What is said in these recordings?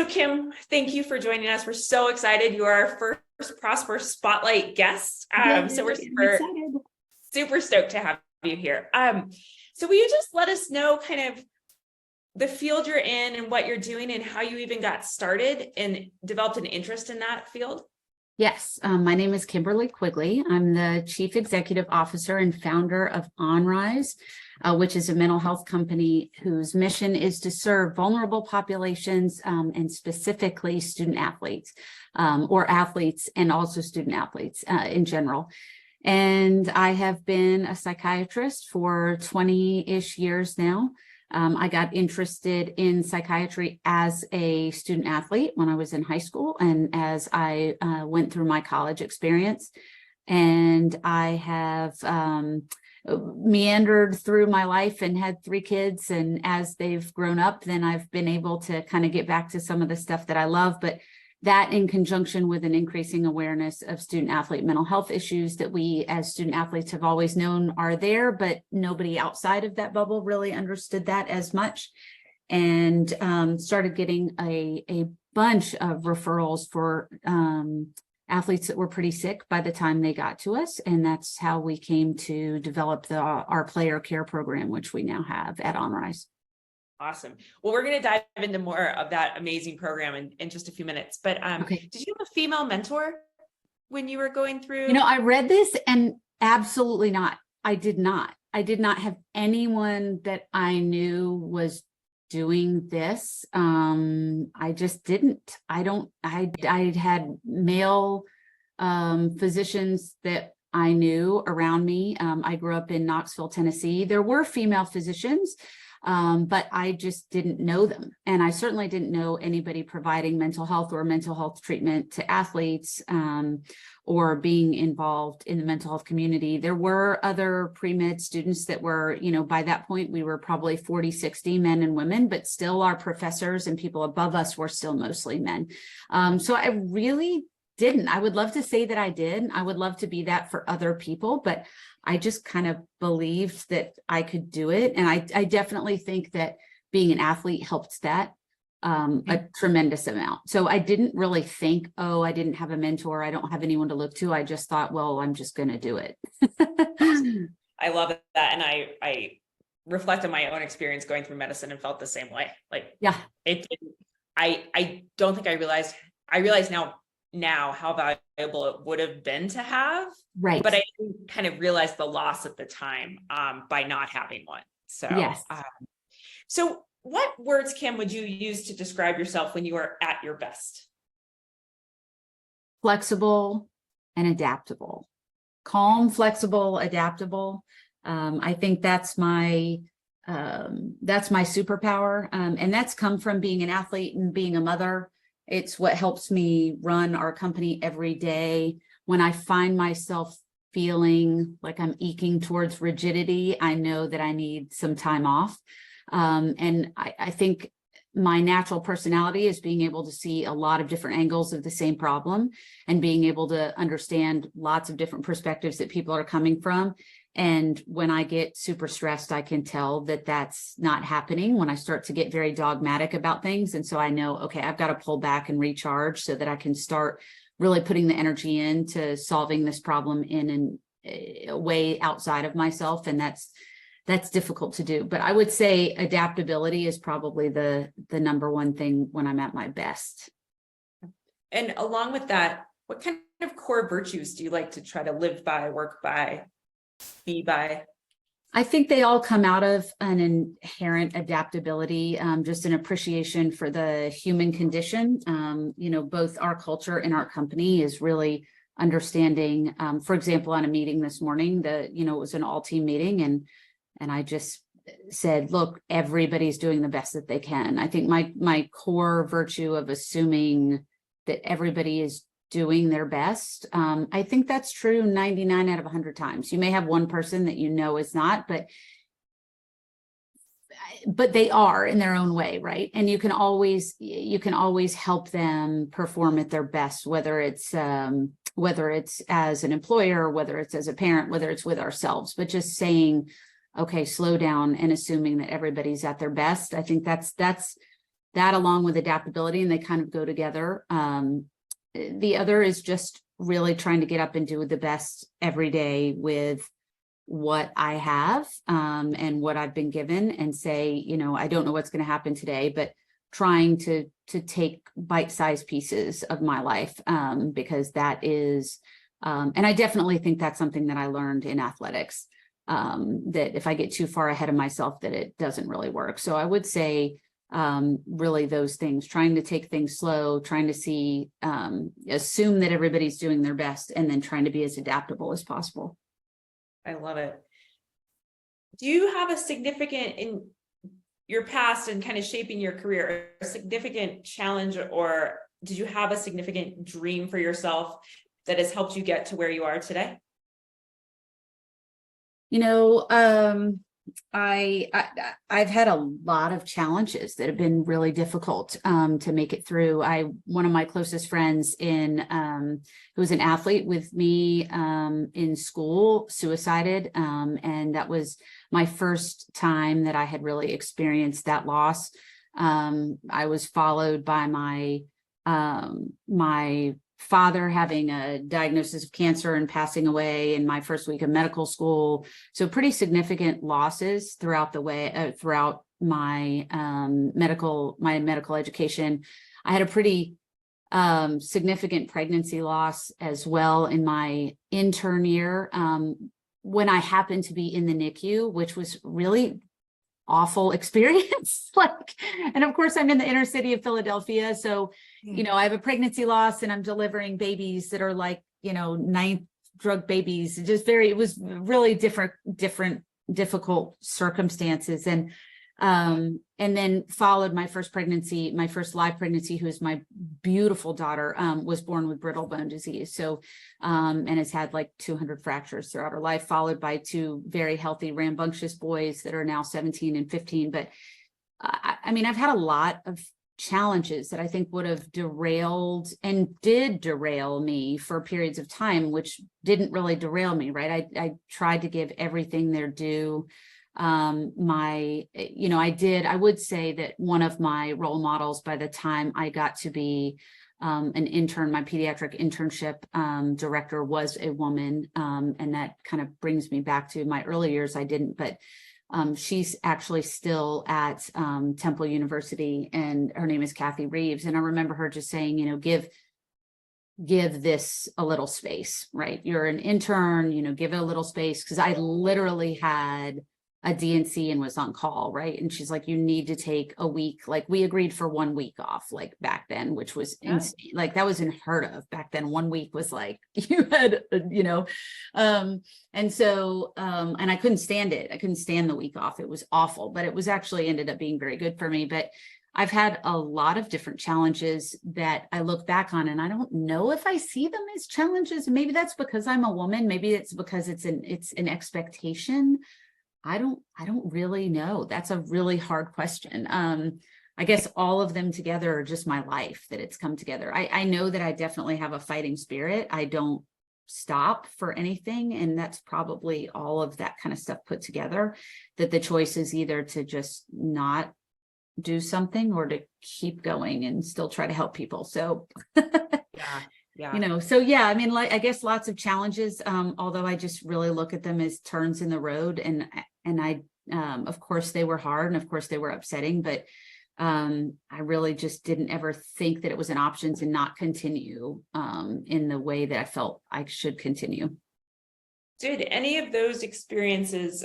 Kim, thank you for joining us. We're so excited. You are our first Prosper Spotlight guest. So we're super stoked to have you here. So will you just let us know kind of the field you're in and what you're doing and how you even got started and developed an interest in that field? Yes, my name is Kimberly Quigley. I'm the Chief Executive Officer and founder of OnRise, which is a mental health company whose mission is to serve vulnerable populations and specifically student athletes or athletes and also student athletes in general. And I have been a psychiatrist for 20-ish years now. I got interested in psychiatry as a student athlete when I was in high school and as I went through my college experience. And I have meandered through my life and had 3 kids. And as they've grown up, then I've been able to kind of get back to some of the stuff that I love. But that in conjunction with an increasing awareness of student athlete mental health issues that we as student athletes have always known are there, but nobody outside of that bubble really understood that as much, and started getting a bunch of referrals for athletes that were pretty sick by the time they got to us. And that's how we came to develop our player care program, which we now have at OnRise. Awesome. Well, we're going to dive into more of that amazing program in just a few minutes. But Okay. Did you have a female mentor when you were going through? You know, I read this and absolutely not. I did not have anyone that I knew was doing this. I just didn't. I had male physicians that I knew around me. I grew up in Knoxville, Tennessee. There were female physicians, but I just didn't know them. And I certainly didn't know anybody providing mental health or mental health treatment to athletes or being involved in the mental health community. There were other pre-med students that were, you know, by that point, we were probably 40, 60 men and women, but still our professors and people above us were still mostly men. So I really didn't. I would love to say that I did. I would love to be that for other people, but I just kind of believed that I could do it. And I definitely think that being an athlete helped that a tremendous amount. So I didn't really think, oh, I didn't have a mentor. I don't have anyone to look to. I just thought, well, I'm just going to do it. I love that. And I reflect on my own experience going through medicine and felt the same way. Like, yeah, I don't think I realize now how valuable it would have been to have, right? But I didn't kind of realize the loss at the time by not having one. So yes. So what words, Kim, would you use to describe yourself when you are at your best? Flexible and adaptable. Calm, flexible, adaptable. I think that's my superpower, and that's come from being an athlete and being a mother. It's what helps me run our company every day. When I find myself feeling like I'm eking towards rigidity, I know that I need some time off. And I think my natural personality is being able to see a lot of different angles of the same problem and being able to understand lots of different perspectives that people are coming from. And when I get super stressed, I can tell that that's not happening when I start to get very dogmatic about things. And so I know, okay, I've got to pull back and recharge so that I can start really putting the energy into solving this problem in a way outside of myself. And that's difficult to do. But I would say adaptability is probably the number one thing when I'm at my best. And along with that, what kind of core virtues do you like to try to live by, work by, be by? I think they all come out of an inherent adaptability, just an appreciation for the human condition. You know, both our culture and our company is really understanding, for example, on a meeting this morning, it was an all-team meeting, and I just said, look, everybody's doing the best that they can. I think my core virtue of assuming that everybody is doing their best. I think that's true 99 out of 100 times. You may have one person that you know is not, but they are in their own way, right? And you can always help them perform at their best, whether it's as an employer, whether it's as a parent, whether it's with ourselves. But just saying, okay, slow down, and assuming that everybody's at their best. I think that's that along with adaptability, and they kind of go together. The other is just really trying to get up and do the best every day with what I have, and what I've been given, and say, you know, I don't know what's going to happen today, but trying to take bite-sized pieces of my life, because that is, and I definitely think that's something that I learned in athletics, that if I get too far ahead of myself, that it doesn't really work. So I would say, really those things, trying to take things slow, trying to see, assume that everybody's doing their best, and then trying to be as adaptable as possible. I love it. Do you have a significant, in your past and kind of shaping your career, a significant challenge, or did you have a significant dream for yourself that has helped you get to where you are today? You know, I've had a lot of challenges that have been really difficult, to make it through. One of my closest friends who was an athlete with me, in school, suicided. And that was my first time that I had really experienced that loss. I was followed by my father having a diagnosis of cancer and passing away in my first week of medical school. So pretty significant losses throughout throughout my medical education. I had a pretty significant pregnancy loss as well in my intern year, when I happened to be in the NICU, which was really awful experience. And of course I'm in the inner city of Philadelphia. So, you know, I have a pregnancy loss and I'm delivering babies that are like, you know, ninth drug babies. It was really difficult circumstances. And then followed my first pregnancy, my first live pregnancy, who is my beautiful daughter, was born with brittle bone disease. So, and has had like 200 fractures throughout her life, followed by two very healthy, rambunctious boys that are now 17 and 15. But I mean, I've had a lot of challenges that I think would have derailed and did derail me for periods of time, which didn't really derail me, right? I tried to give everything their due. I would say that one of my role models by the time I got to be an intern, my pediatric internship director was a woman. And that kind of brings me back to my early years. I didn't, but she's actually still at Temple University, and her name is Kathy Reeves. And I remember her just saying, you know, give this a little space, right? You're an intern, you know, give it a little space. Cause I literally had a DNC and was on call, right? And she's like, you need to take a week. Like we agreed for 1 week off, like back then, which was insane. Like that was unheard of back then. 1 week was like, you had, you know, and so, and I couldn't stand it. I couldn't stand the week off. It was awful, but it was actually ended up being very good for me. But I've had a lot of different challenges that I look back on, and I don't know if I see them as challenges. Maybe that's because I'm a woman. Maybe it's because it's an expectation. I don't really know. That's a really hard question. I guess all of them together are just my life, that it's come together. I know that I definitely have a fighting spirit. I don't stop for anything. And that's probably all of that kind of stuff put together, that the choice is either to just not do something or to keep going and still try to help people. So yeah. You know, so yeah, I mean, like, I guess lots of challenges, although I just really look at them as turns in the road. And I, of course they were hard, and of course they were upsetting, but I really just didn't ever think that it was an option to not continue in the way that I felt I should continue. Did any of those experiences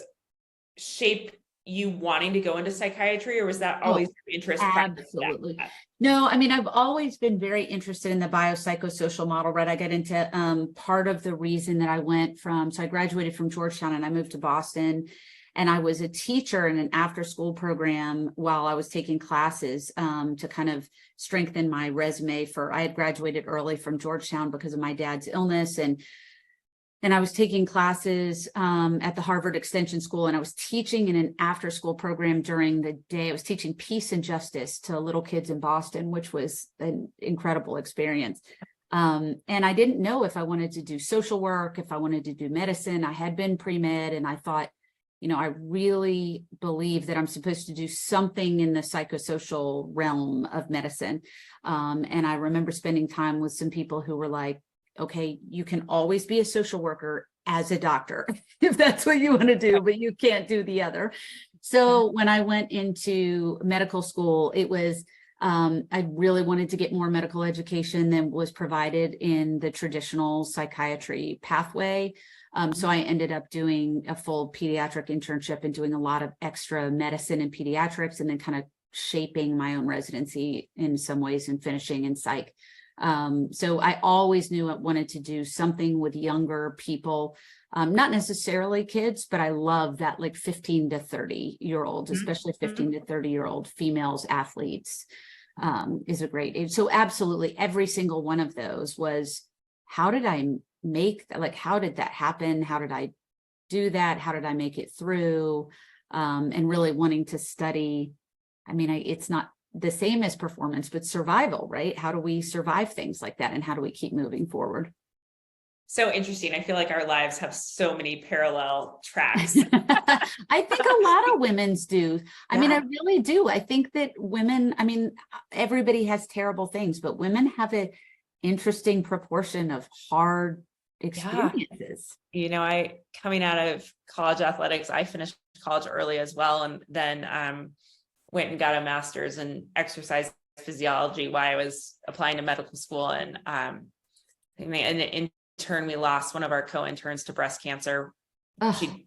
shape you wanting to go into psychiatry, or was that always your interest? Absolutely. No, I mean, I've always been very interested in the biopsychosocial model, right? I got into part of the reason that I went so I graduated from Georgetown and I moved to Boston, and I was a teacher in an after school program while I was taking classes to kind of strengthen my resume I had graduated early from Georgetown because of my dad's illness, and I was taking classes at the Harvard Extension School, and I was teaching in an after-school program during the day. I was teaching peace and justice to little kids in Boston, which was an incredible experience. And I didn't know if I wanted to do social work, if I wanted to do medicine. I had been pre-med, and I thought, I really believe that I'm supposed to do something in the psychosocial realm of medicine. And I remember spending time with some people who were like, okay, you can always be a social worker as a doctor, if that's what you want to do, but you can't do the other. So when I went into medical school, it was, I really wanted to get more medical education than was provided in the traditional psychiatry pathway. So I ended up doing a full pediatric internship and doing a lot of extra medicine and pediatrics, and then kind of shaping my own residency in some ways and finishing in psych. So I always knew I wanted to do something with younger people, not necessarily kids, but I love that like 15 to 30-year-olds, especially 15 to 30-year-old females athletes, is a great age. So absolutely every single one of those was, how did I make that? Like, how did that happen? How did I do that? How did I make it through? And really wanting to study. I mean, it's not the same as performance, but survival, right? How do we survive things like that? And how do we keep moving forward? So interesting. I feel like our lives have so many parallel tracks. I think a lot of women's do. I mean, I really do. I think that women, I mean, everybody has terrible things, but women have an interesting proportion of hard experiences. I coming out of college athletics, I finished college early as well, and then went and got a master's in exercise physiology while I was applying to medical school. And in intern, we lost one of our co-interns to breast cancer. She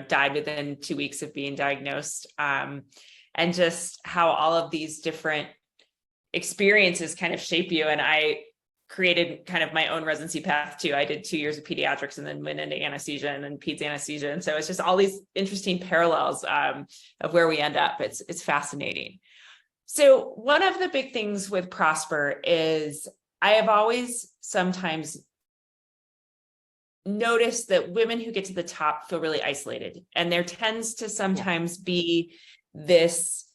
died within 2 weeks of being diagnosed. And just how all of these different experiences kind of shape you. And I created kind of my own residency path too. I did 2 years of pediatrics and then went into anesthesia and then peds anesthesia. And so it's just all these interesting parallels of where we end up. It's fascinating. So one of the big things with Prosper is I have always sometimes noticed that women who get to the top feel really isolated. And there tends to sometimes be this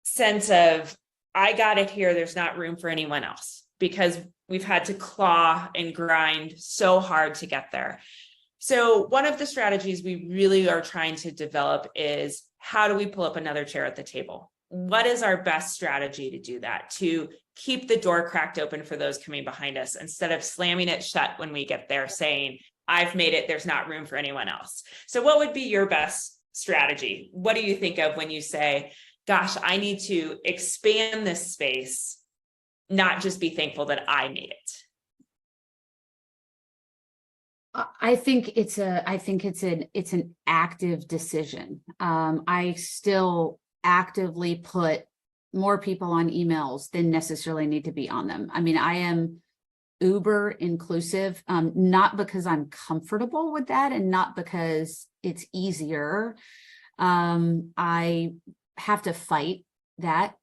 sense of, I got it here, there's not room for anyone else, because we've had to claw and grind so hard to get there. So one of the strategies we really are trying to develop is, how do we pull up another chair at the table? What is our best strategy to do that, to keep the door cracked open for those coming behind us, instead of slamming it shut when we get there saying, I've made it, there's not room for anyone else. So what would be your best strategy? What do you think of when you say, gosh, I need to expand this space, not just be thankful that I made it? I think it's an active decision. I still actively put more people on emails than necessarily need to be on them. I mean, I am uber inclusive, not because I'm comfortable with that and not because it's easier. I have to fight that,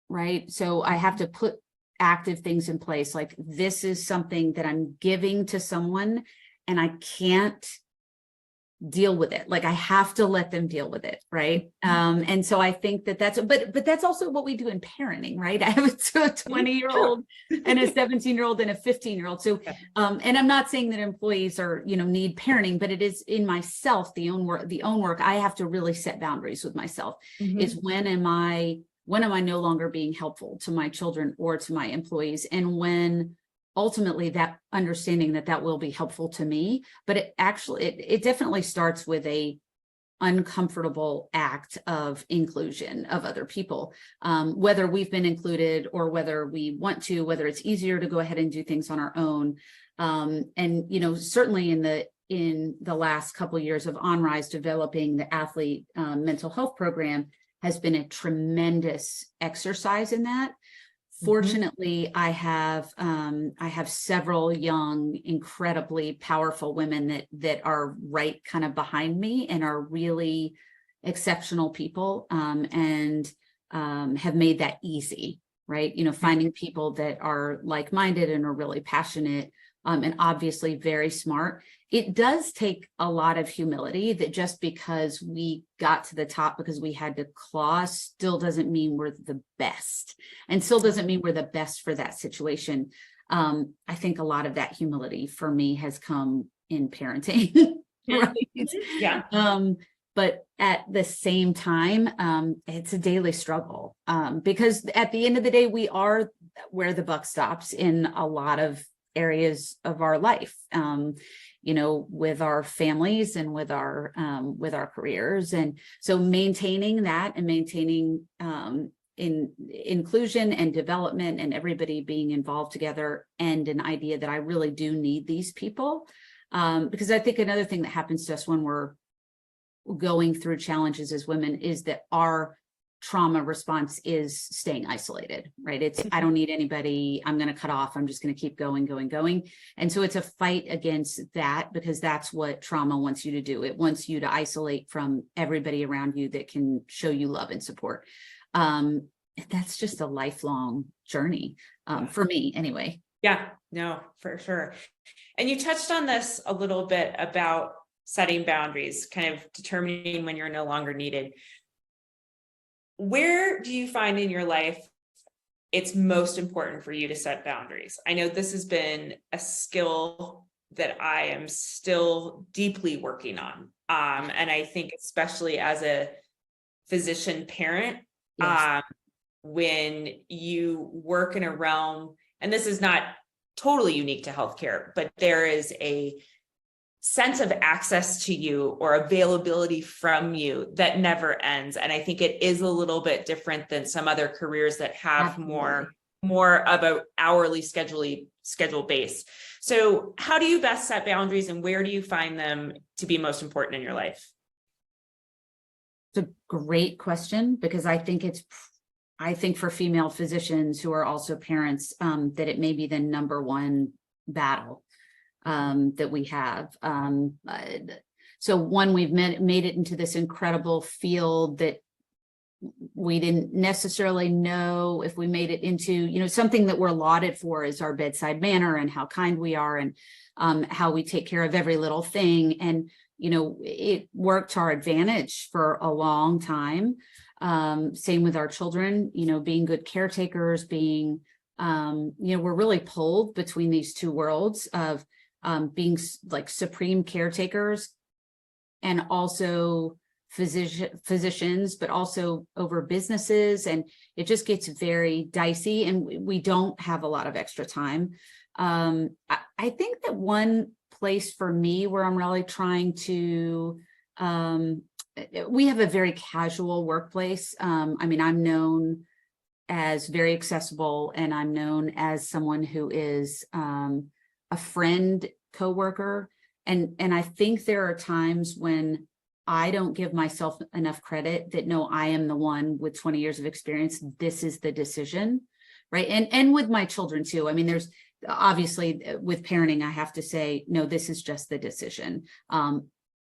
right? So I have to put active things in place. Like, this is something that I'm giving to someone and I can't deal with it. Like, I have to let them deal with it. Right. And so I think but that's also what we do in parenting, right? I have a 20-year-old and a 17-year-old and a 15-year-old. So, and I'm not saying that employees are, need parenting, but it is in myself, the own work. I have to really set boundaries with myself. Is when am I no longer being helpful to my children or to my employees? And when ultimately that understanding that will be helpful to me, but it definitely starts with a uncomfortable act of inclusion of other people, whether we've been included or whether we want to, whether it's easier to go ahead and do things on our own. And, certainly in the last couple of years of OnRise, developing the athlete mental health program has been a tremendous exercise in that. Fortunately, I have several young, incredibly powerful women that are right kind of behind me and are really exceptional people, and have made that easy, right? Finding people that are like-minded and are really passionate, and obviously very smart. It does take a lot of humility that just because we got to the top because we had to claw still doesn't mean we're the best, and still doesn't mean we're the best for that situation. I think a lot of that humility for me has come in parenting. right? Yeah. But at the same time, it's a daily struggle, because at the end of the day, we are where the buck stops in a lot of areas of our life, with our families and with our careers. And so maintaining that and maintaining in inclusion and development and everybody being involved together, and an idea that I really do need these people. Because I think another thing that happens to us when we're going through challenges as women is that our trauma response is staying isolated, right? It's, I don't need anybody, I'm going to cut off, I'm just going to keep going. And so it's a fight against that, because that's what trauma wants you to do. It wants you to isolate from everybody around you that can show you love and support. That's just a lifelong journey, for me anyway. Yeah, no, for sure. And you touched on this a little bit about setting boundaries, kind of determining when you're no longer needed. Where do you find in your life it's most important for you to set boundaries? I know this has been a skill that I am still deeply working on. And I think especially as a physician parent, Yes. when you work in a realm, and this is not totally unique to healthcare, but there is a sense of access to you or availability from you that never ends. And I think it is a little bit different than some other careers that have Absolutely. more of a hourly schedule base. So how do you best set boundaries, and where do you find them to be most important in your life? It's a great question, because I think for female physicians who are also parents, that it may be the number one battle that we have. So one, we've made it into this incredible field that we didn't necessarily know if we made it into, something that we're lauded for is our bedside manner and how kind we are, and how we take care of every little thing. And, it worked to our advantage for a long time. Same with our children, being good caretakers, being, we're really pulled between these two worlds of being like supreme caretakers and also physicians, but also over businesses. And it just gets very dicey, and we don't have a lot of extra time. I think that one place for me where I'm really trying to, we have a very casual workplace. I'm known as very accessible, and I'm known as someone who is a friend, coworker. And I think there are times when I don't give myself enough credit that, no, I am the one with 20 years of experience. This is the decision, right? And with my children too. There's obviously with parenting, I have to say, no, this is just the decision.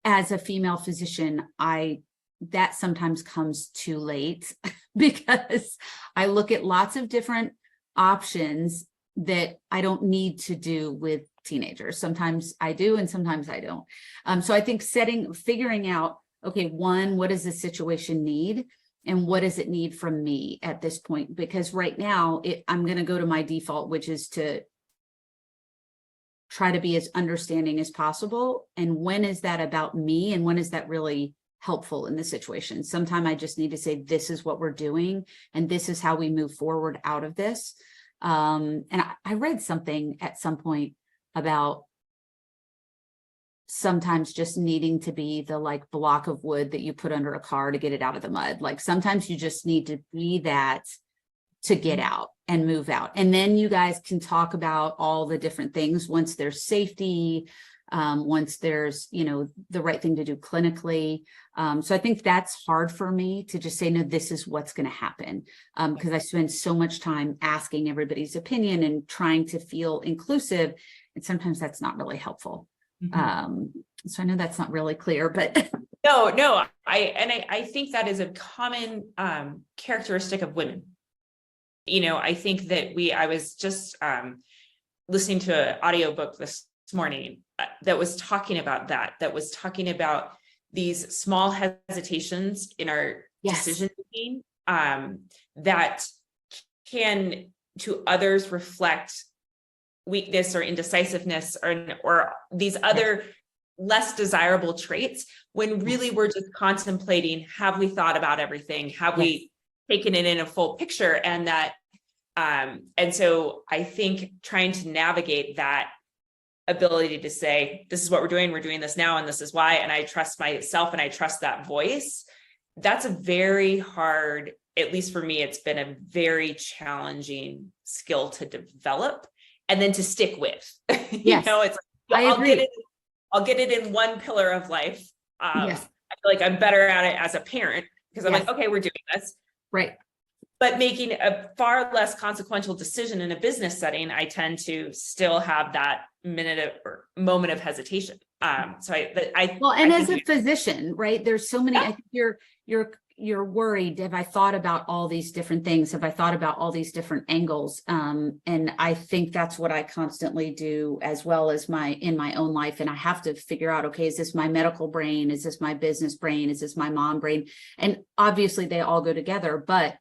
As a female physician, that sometimes comes too late because I look at lots of different options that I don't need to do with teenagers. Sometimes I do, and sometimes I don't. So I think figuring out, okay, one, what does the situation need? And what does it need from me at this point? Because right now I'm going to go to my default, which is to try to be as understanding as possible. And when is that about me? And when is that really helpful in the situation? Sometimes I just need to say, this is what we're doing, and this is how we move forward out of this. And I read something at some point about sometimes just needing to be the like block of wood that you put under a car to get it out of the mud. Like sometimes you just need to be that to get out and move out. And then you guys can talk about all the different things once there's safety, once there's, the right thing to do clinically. So I think that's hard for me to just say, no, this is what's going to happen. Because I spend so much time asking everybo's opinion and trying to feel inclusive. And sometimes that's not really helpful. So I know that's not really clear, but no, I think that is a common characteristic of women. I think that I was just listening to an audiobook this morning that was talking about that was talking about these small hesitations in our decision making that can to others reflect weakness or indecisiveness or these other less desirable traits when really we're just contemplating, have we thought about everything? Have we taken it in a full picture? And that, and so I think trying to navigate that ability to say, this is what we're doing this now, and this is why, and I trust myself and I trust that voice. That's a very hard, at least for me, it's been a very challenging skill to develop and then to stick with. Yes, It's like, I agree. I'll get it in one pillar of life. Yes. I feel like I'm better at it as a parent because I'm Yes. like, okay, we're doing this. Right. But making a far less consequential decision in a business setting, I tend to still have that moment of hesitation. So as a physician, right? There's so many, I think you're worried. Have I thought about all these different things? Have I thought about all these different angles? And I think that's what I constantly do, as well as in my own life. And I have to figure out, okay, is this my medical brain? Is this my business brain? Is this my mom brain? And obviously they all go together, but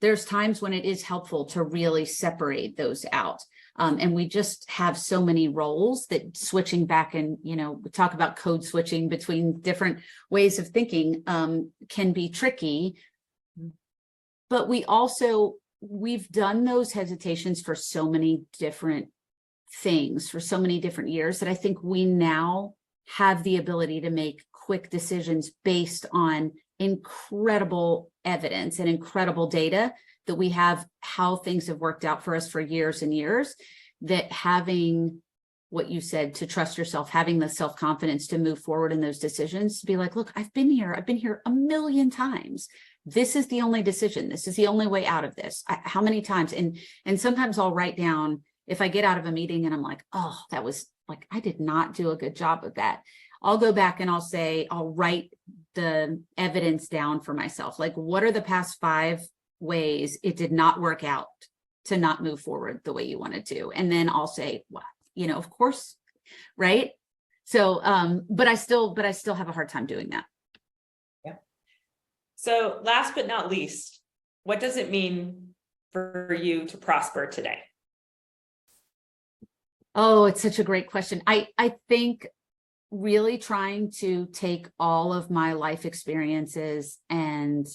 there's times when it is helpful to really separate those out. And we just have so many roles that switching back and, we talk about code switching between different ways of thinking can be tricky. But we've done those hesitations for so many different things, for so many different years, that I think we now have the ability to make quick decisions based on incredible evidence and incredible data that we have, how things have worked out for us for years and years, that having what you said, to trust yourself, having the self-confidence to move forward in those decisions, to be like, look, I've been here a million times. This is the only decision. This is the only way out of this. How many times? And sometimes I'll write down, if I get out of a meeting and I'm like, oh, that was like, I did not do a good job of that. I'll go back and I'll write the evidence down for myself. Like, what are the past 5 ways it did not work out to not move forward the way you wanted to? And then I'll say, well, of course, right? So, but I still have a hard time doing that. Yeah. So last but not least, what does it mean for you to prosper today? Oh, it's such a great question. I think really trying to take all of my life experiences and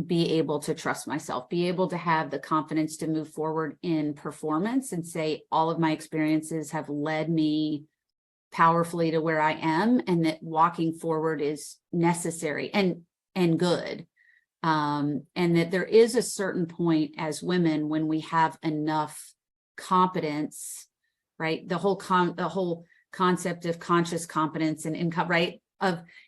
be able to trust myself, be able to have the confidence to move forward in performance and say, all of my experiences have led me powerfully to where I am, and that walking forward is necessary and good. And that there is a certain point as women when we have enough competence, right? The whole concept of conscious competence and income, right?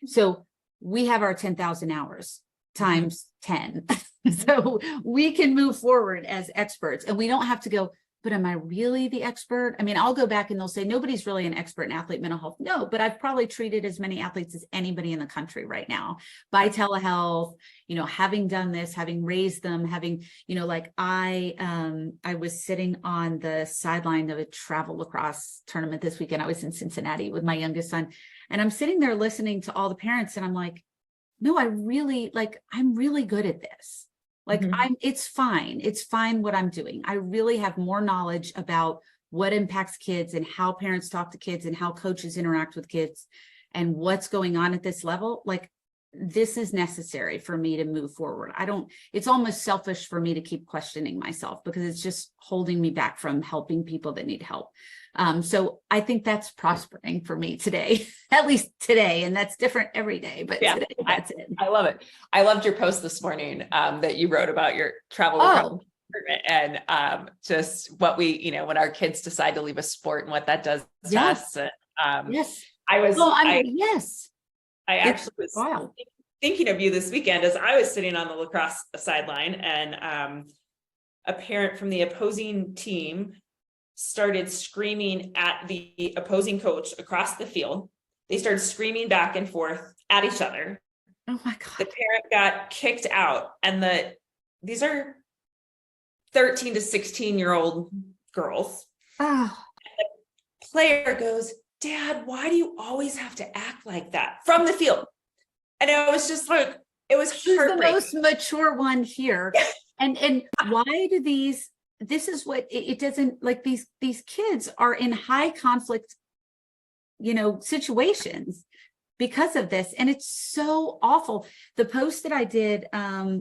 So we have our 10,000 hours times 10. So we can move forward as experts, and we don't have to go, but am I really the expert? I mean, I'll go back and they'll say, nobody's really an expert in athlete mental health. No, but I've probably treated as many athletes as anybody in the country right now by telehealth, having done this, having raised them, having, I was sitting on the sideline of a travel lacrosse tournament this weekend. I was in Cincinnati with my youngest son, and I'm sitting there listening to all the parents, and I'm like, no, I'm really good at this. Like, it's fine. It's fine what I'm doing. I really have more knowledge about what impacts kids and how parents talk to kids and how coaches interact with kids and what's going on at this level. Like, this is necessary for me to move forward. It's almost selfish for me to keep questioning myself, because it's just holding me back from helping people that need help. So I think that's prospering for me today, at least today. And that's different every day, but today, that's it. I love it. I loved your post this morning that you wrote about your travel and just what we, when our kids decide to leave a sport and what that does to us. And, yes. I actually was wow. thinking of you this weekend as I was sitting on the lacrosse sideline, and a parent from the opposing team started screaming at the opposing coach across the field. They started screaming back and forth at each other. Oh my God. The parent got kicked out, and these are 13 to 16-year-old girls. Oh. And the player goes, "Dad, why do you always have to act like that?" from the field. And I was just like, it was heartbreaking. The most mature one here. And why do this is what it doesn't, like, these kids are in high conflict situations because of this. And it's so awful. The post that I did,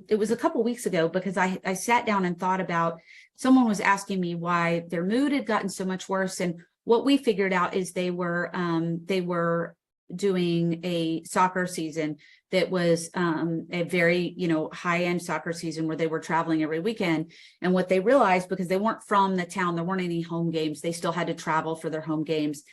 it was a couple weeks ago, because I sat down and thought about, someone was asking me why their mood had gotten so much worse. And what we figured out is they were doing a soccer season that was a very, high-end soccer season where they were traveling every weekend. And what they realized, because they weren't from the town, there weren't any home games, they still had to travel for their home games.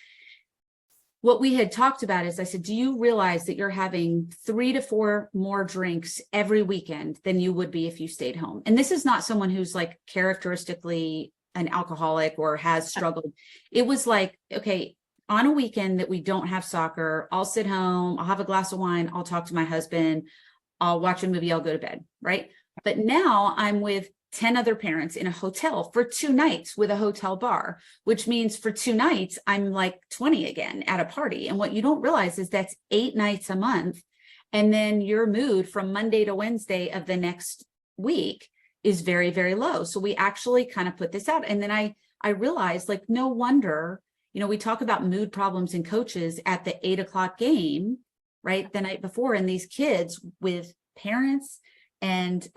What we had talked about is, I said, do you realize that you're having 3 to 4 more drinks every weekend than you would be if you stayed home? And this is not someone who's like characteristically an alcoholic or has struggled. It was like, okay, on a weekend that we don't have soccer, I'll sit home, I'll have a glass of wine, I'll talk to my husband, I'll watch a movie, I'll go to bed, right? But now I'm with 10 other parents in a hotel for 2 nights with a hotel bar, which means for 2 nights, I'm like 20 again at a party. And what you don't realize is that's 8 nights a month. And then your mood from Monday to Wednesday of the next week is very, very low. So we actually kind of put this out. And then I realized, like, no wonder, we talk about mood problems in coaches at the 8 o'clock game, right? The night before, and these kids with parents, and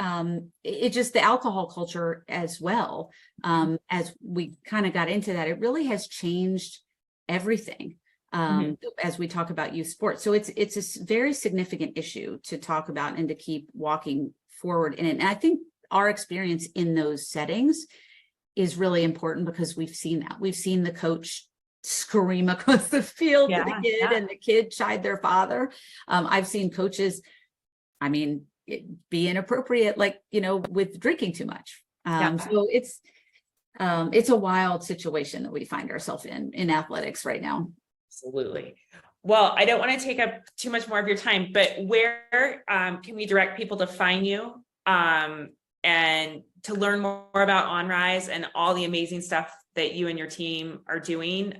it just, the alcohol culture as well. As we kind of got into that, it really has changed everything as we talk about youth sports. So it's a very significant issue to talk about and to keep walking forward in it. And I think our experience in those settings is really important, because we've seen that. We've seen the coach scream across the field to the kid, and the kid chide their father. I've seen coaches, be inappropriate, like, with drinking too much. So it's a wild situation that we find ourselves in athletics right now. Absolutely. Well, I don't want to take up too much more of your time, but where can we direct people to find you and to learn more about OnRise and all the amazing stuff that you and your team are doing?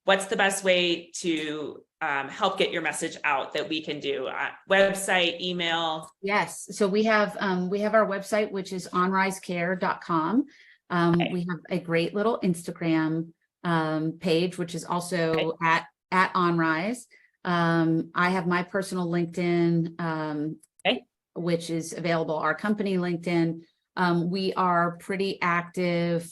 What's the best way to help get your message out that we can do? Website, email? Yes. So we have our website, which is onrisecare.com. Okay. We have a great little Instagram page, which is also at OnRise. I have my personal LinkedIn, which is available, our company LinkedIn. We are pretty active.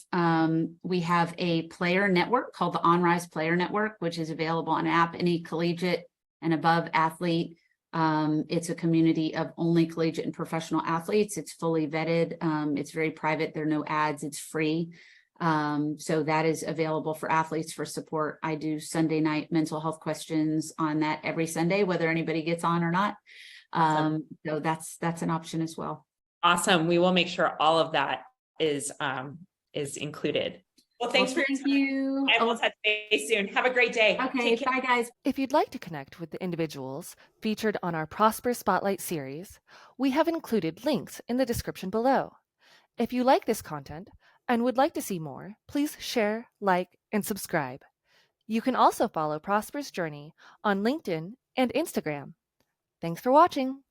We have a player network called the OnRise Player Network, which is available on app. Any collegiate and above athlete. It's a community of only collegiate and professional athletes. It's fully vetted. It's very private. There are no ads. It's free. So that is available for athletes for support. I do Sunday night mental health questions on that every Sunday, whether anybody gets on or not. So that's an option as well. Awesome. We will make sure all of that is included. Well, thanks for you. And we'll touch base soon. Have a great day. Okay, bye guys. If you'd like to connect with the individuals featured on our Prosper Spotlight series, we have included links in the description below. If you like this content and would like to see more, please share, like, and subscribe. You can also follow Prosper's journey on LinkedIn and Instagram. Thanks for watching.